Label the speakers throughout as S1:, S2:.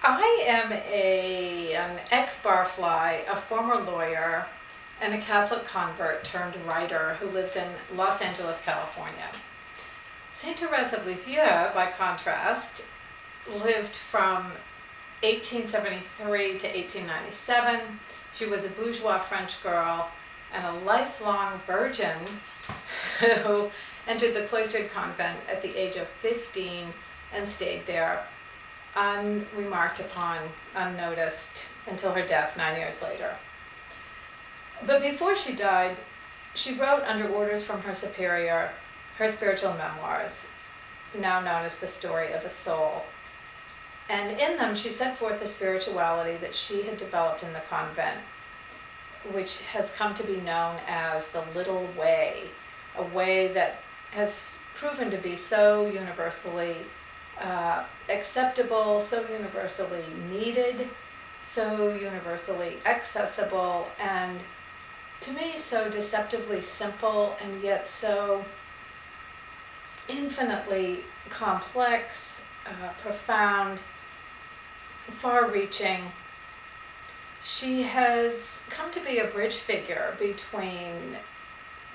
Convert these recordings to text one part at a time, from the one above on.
S1: I am an ex-barfly, a former lawyer, and a Catholic convert turned writer who lives in Los Angeles, California. Saint Therese of Lisieux, by contrast, lived from 1873 to 1897. She was a bourgeois French girl and a lifelong virgin who entered the cloistered convent at the age of 15 and stayed there unremarked upon, unnoticed, until her death 9 years later. But before she died, she wrote under orders from her superior her spiritual memoirs, now known as The Story of a Soul. And in them she set forth the spirituality that she had developed in the convent, which has come to be known as the Little Way, a way that has proven to be so universally acceptable, so universally needed, so universally accessible, and to me so deceptively simple and yet so infinitely complex, profound, far-reaching. She has come to be a bridge figure between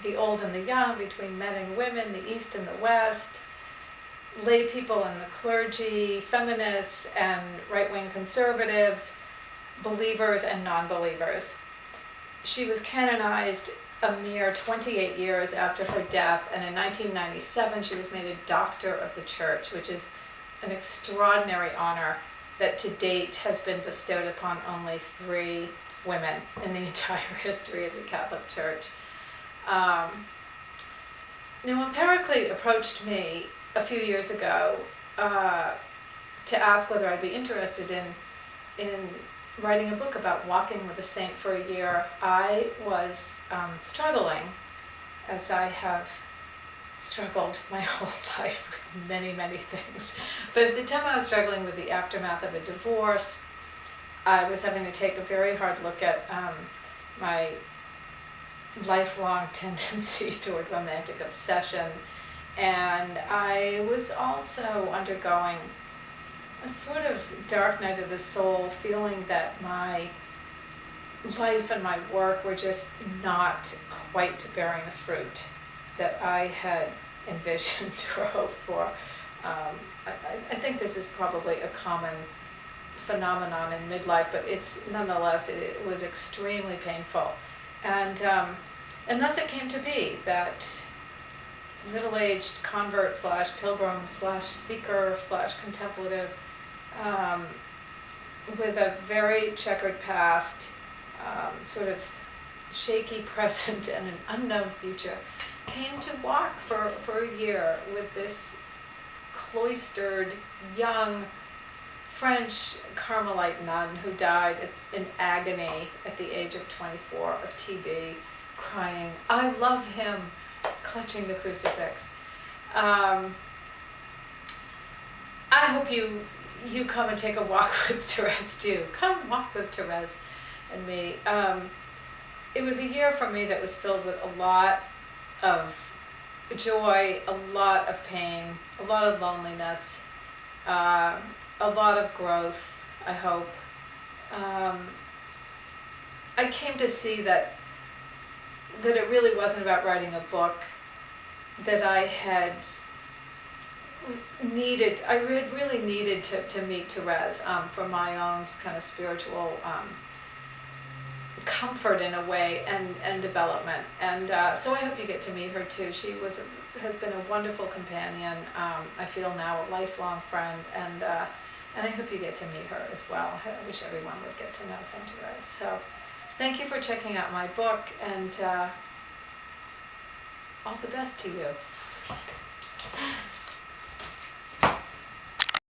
S1: the old and the young, between men and women, the East and the West, lay people and the clergy, feminists and right-wing conservatives, believers and non-believers. She was canonized a mere 28 years after her death, and in 1997 she was made a Doctor of the Church, which is an extraordinary honor that to date has been bestowed upon only 3 women in the entire history of the Catholic Church. Now, when Paraclete approached me a few years ago to ask whether I'd be interested in writing a book about walking with a saint for a year, I was struggling, as I have struggled my whole life with many, many things. But at the time I was struggling with the aftermath of a divorce. I was having to take a very hard look at my lifelong tendency toward romantic obsession. And I was also undergoing a sort of dark night of the soul, feeling that my life and my work were just not quite bearing the fruit that I had envisioned or hoped for. I think this is probably a common phenomenon in midlife, but it's nonetheless, it was extremely painful. And thus it came to be that middle-aged convert slash pilgrim slash seeker slash contemplative with a very checkered past, sort of shaky present and an unknown future, came to walk for a year with this cloistered young French Carmelite nun who died in agony at the age of 24 of TB, crying, "I love him," clutching the crucifix. I hope you come and take a walk with Thérèse too. Come walk with Thérèse and me. It was a year for me that was filled with a lot of joy, a lot of pain, a lot of loneliness, a lot of growth, I hope. I came to see that it really wasn't about writing a book, that I had really needed to meet Thérèse for my own kind of spiritual comfort in a way and development. And so I hope you get to meet her too. She has been a wonderful companion. I feel now a lifelong friend, and I hope you get to meet her as well. I wish everyone would get to know Saint Therese. So thank you for checking out my book, and all the best to you.